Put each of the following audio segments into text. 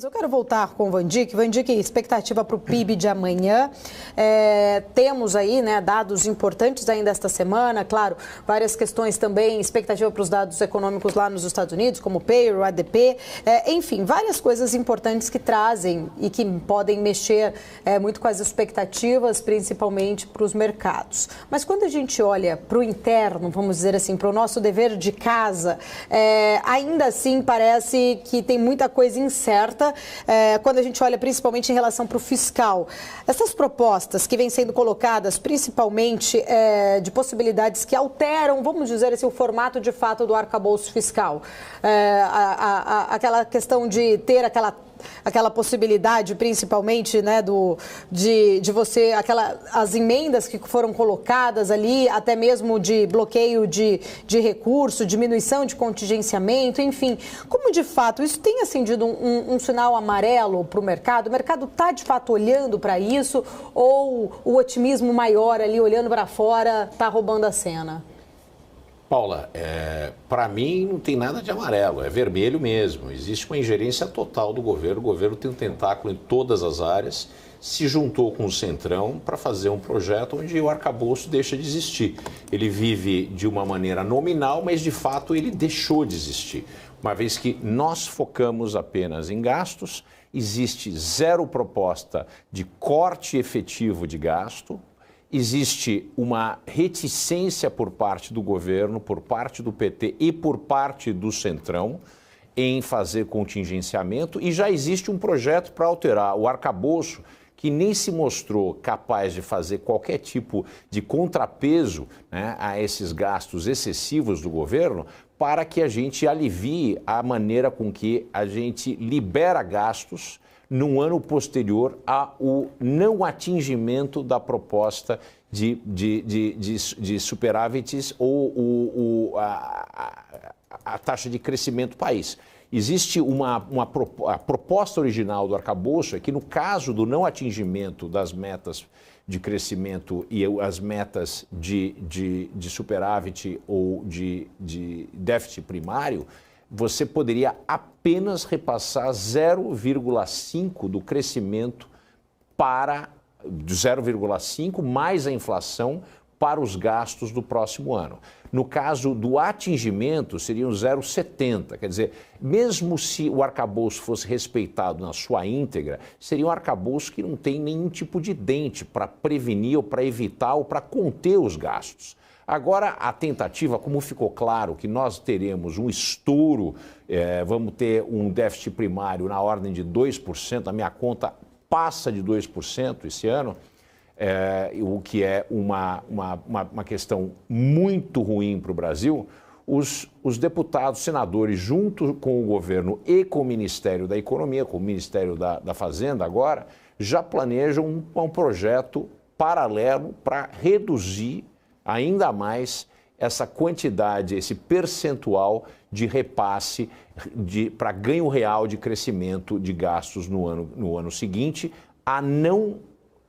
Eu quero voltar com o Vandick. Vandick, expectativa para o PIB de amanhã. Temos aí, né, dados importantes ainda esta semana, claro, várias questões também, expectativa para os dados econômicos lá nos Estados Unidos, como o payroll, ADP, enfim, várias coisas importantes que trazem e que podem mexer muito com as expectativas, principalmente para os mercados. Mas quando a gente olha para o interno, vamos dizer assim, para o nosso dever de casa, ainda assim parece que tem muita coisa incerta. Quando a gente olha principalmente em relação para o fiscal. Essas propostas que vêm sendo colocadas principalmente de possibilidades que alteram, vamos dizer assim, o formato de fato do arcabouço fiscal. Aquela questão de ter aquela possibilidade, principalmente, né, de você, as emendas que foram colocadas ali, até mesmo de bloqueio de recurso, diminuição de contingenciamento, enfim, como de fato isso tem acendido um sinal amarelo para o mercado? O mercado está de fato olhando para isso ou o otimismo maior ali, olhando para fora, está roubando a cena? Paula, para mim não tem nada de amarelo, é vermelho mesmo. Existe uma ingerência total do governo. O governo tem um tentáculo em todas as áreas, se juntou com o Centrão para fazer um projeto onde o arcabouço deixa de existir. Ele vive de uma maneira nominal, mas de fato ele deixou de existir. Uma vez que nós focamos apenas em gastos, existe zero proposta de corte efetivo de gasto. Existe uma reticência por parte do governo, por parte do PT e por parte do Centrão em fazer contingenciamento e já existe um projeto para alterar o arcabouço que nem se mostrou capaz de fazer qualquer tipo de contrapeso, né, a esses gastos excessivos do governo para que a gente alivie a maneira com que a gente libera gastos num ano posterior ao não atingimento da proposta de superávites ou a taxa de crescimento do país. Existe a proposta original do arcabouço é que no caso do não atingimento das metas de crescimento e as metas de superávit ou de déficit primário, você poderia apenas repassar 0,5 do crescimento para 0,5 mais a inflação para os gastos do próximo ano. No caso do atingimento, seriam 0,70. Quer dizer, mesmo se o arcabouço fosse respeitado na sua íntegra, seria um arcabouço que não tem nenhum tipo de dente para prevenir ou para evitar ou para conter os gastos. Agora, a tentativa, como ficou claro que nós teremos um estouro, vamos ter um déficit primário na ordem de 2%, a minha conta passa de 2% esse ano, o que é uma questão muito ruim para o Brasil, os deputados, senadores, junto com o governo e com o Ministério da Economia, com o Ministério da Fazenda agora, já planejam um projeto paralelo para reduzir ainda mais essa quantidade, esse percentual de repasse para ganho real de crescimento de gastos no ano seguinte, ao não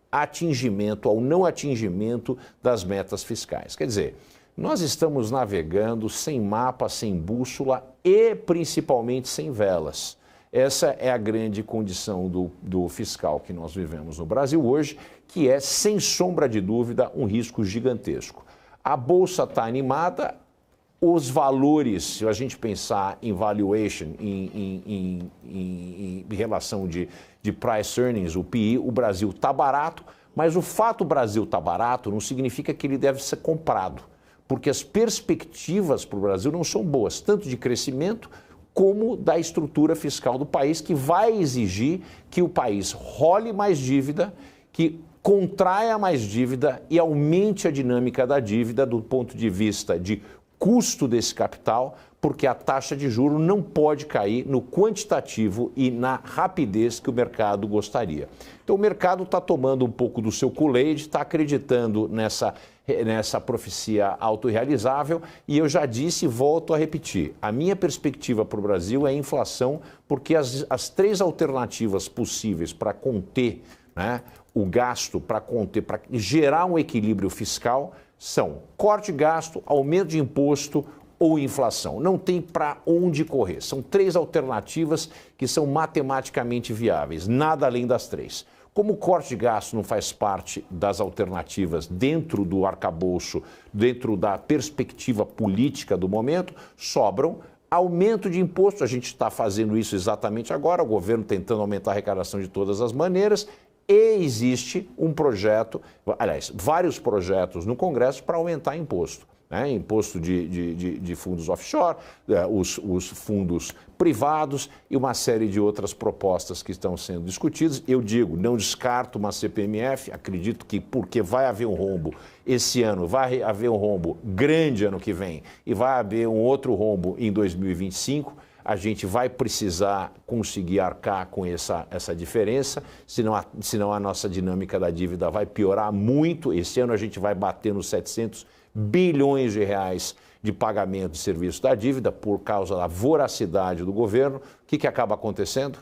atingimento das metas fiscais. Quer dizer, nós estamos navegando sem mapa, sem bússola e principalmente sem velas. Essa é a grande condição do fiscal que nós vivemos no Brasil hoje, que é, sem sombra de dúvida, um risco gigantesco. A Bolsa está animada, os valores, se a gente pensar em valuation, em relação de price earnings, o PI, o Brasil está barato, mas o fato do Brasil estar barato não significa que ele deve ser comprado, porque as perspectivas para o Brasil não são boas, tanto de crescimento como da estrutura fiscal do país, que vai exigir que o país role mais dívida, que contraia mais dívida e aumente a dinâmica da dívida do ponto de vista de custo desse capital, porque a taxa de juros não pode cair no quantitativo e na rapidez que o mercado gostaria. Então o mercado está tomando um pouco do seu Kool-Aid, está acreditando nessa profecia autorrealizável e eu já disse e volto a repetir, a minha perspectiva para o Brasil é a inflação, porque as três alternativas possíveis para conter, né, o gasto, para gerar um equilíbrio fiscal, são corte de gasto, aumento de imposto ou inflação. Não tem para onde correr. São 3 alternativas que são matematicamente viáveis, nada além das 3. Como o corte de gasto não faz parte das alternativas dentro do arcabouço, dentro da perspectiva política do momento, sobram aumento de imposto. A gente está fazendo isso exatamente agora, o governo tentando aumentar a arrecadação de todas as maneiras, e existe um projeto, aliás, vários projetos no Congresso para aumentar imposto. Imposto de fundos offshore, os fundos privados e uma série de outras propostas que estão sendo discutidas. Eu digo, não descarto uma CPMF, acredito que porque vai haver um rombo esse ano, vai haver um rombo grande ano que vem e vai haver um outro rombo em 2025, a gente vai precisar conseguir arcar com essa diferença, senão a nossa dinâmica da dívida vai piorar muito. Esse ano a gente vai bater nos 700 bilhões de reais de pagamento de serviço da dívida por causa da voracidade do governo. O que acaba acontecendo?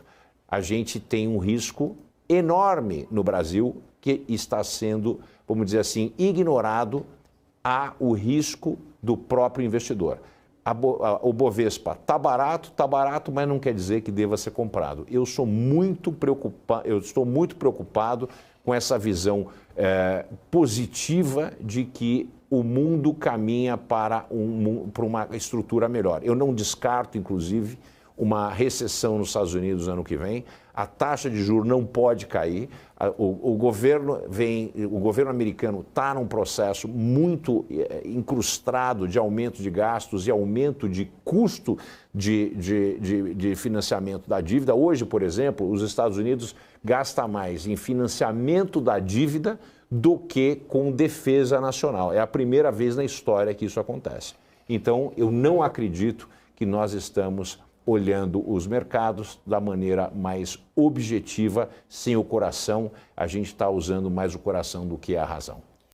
A gente tem um risco enorme no Brasil que está sendo, vamos dizer assim, ignorado o risco do próprio investidor. O Bovespa está barato, mas não quer dizer que deva ser comprado. Eu estou muito preocupado com essa visão positiva de que o mundo caminha para uma estrutura melhor. Eu não descarto, inclusive, uma recessão nos Estados Unidos ano que vem. A taxa de juros não pode cair. O governo americano está num processo muito incrustado de aumento de gastos e aumento de custo de financiamento da dívida. Hoje, por exemplo, os Estados Unidos gastam mais em financiamento da dívida do que com defesa nacional. É a primeira vez na história que isso acontece. Então, eu não acredito que nós estamos olhando os mercados da maneira mais objetiva, sem o coração. A gente está usando mais o coração do que a razão.